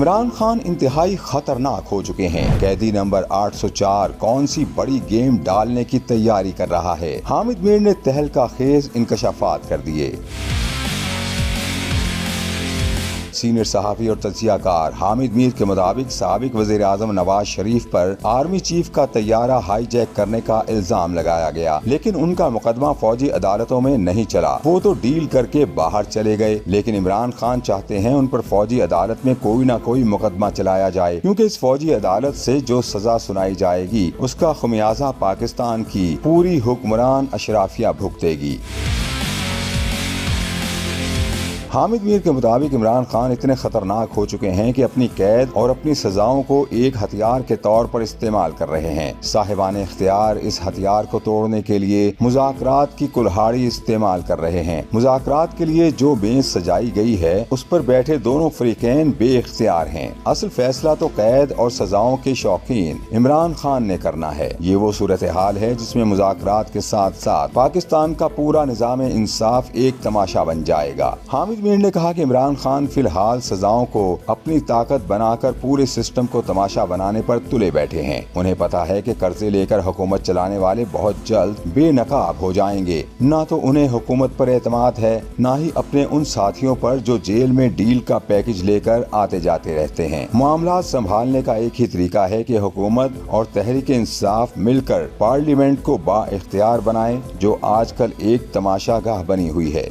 इमरान खान इंतहाई खतरनाक हो चुके हैं। कैदी नंबर 804 कौन सी बड़ी गेम डालने की तैयारी कर रहा है। हामिद मीर ने तहलका खेज इंकशाफात कर दिए। सीनियर सहाफ़ी और तज्ज़ियाकार हामिद मीर के मुताबिक साबिक वज़ीर आज़म नवाज शरीफ पर आर्मी चीफ का तैयारा हाईजैक करने का इल्जाम लगाया गया, लेकिन उनका मुकदमा फौजी अदालतों में नहीं चला। वो तो डील करके बाहर चले गए, लेकिन इमरान खान चाहते हैं उन पर फौजी अदालत में कोई न कोई मुकदमा चलाया जाए, क्योंकि इस फौजी अदालत से जो सजा सुनाई जाएगी उसका खमियाजा पाकिस्तान की पूरी हुक्मरान अशराफिया भुगतेगी। हामिद मीर के मुताबिक इमरान खान इतने खतरनाक हो चुके हैं कि अपनी कैद और अपनी सजाओं को एक हथियार के तौर पर इस्तेमाल कर रहे हैं। साहिबान इख्तियार इस हथियार को तोड़ने के लिए मुज़ाकरात की कुल्हाड़ी इस्तेमाल कर रहे हैं। मुज़ाकरात के लिए जो बेंच सजाई गई है उस पर बैठे दोनों फरीकैन बेइख्तियार हैं। असल फैसला तो कैद और सजाओं के शौकीन इमरान खान ने करना है। ये वो सूरत हाल है जिसमें मुज़ाकरात के साथ साथ पाकिस्तान का पूरा निज़ाम इंसाफ एक तमाशा बन जाएगा। हामिद मीर ने कहा कि इमरान खान फिलहाल सजाओं को अपनी ताकत बनाकर पूरे सिस्टम को तमाशा बनाने पर तुले बैठे हैं। उन्हें पता है कि कर्जे लेकर हुकूमत चलाने वाले बहुत जल्द बेनकाब हो जाएंगे। ना तो उन्हें हुकूमत पर एतमाद है, ना ही अपने उन साथियों पर जो जेल में डील का पैकेज लेकर आते जाते रहते हैं। मामला संभालने का एक ही तरीका है कि हुकूमत और तहरीक इंसाफ मिलकर पार्लियामेंट को बाइख्तियार बनाए, जो आजकल एक तमाशागाह बनी हुई है।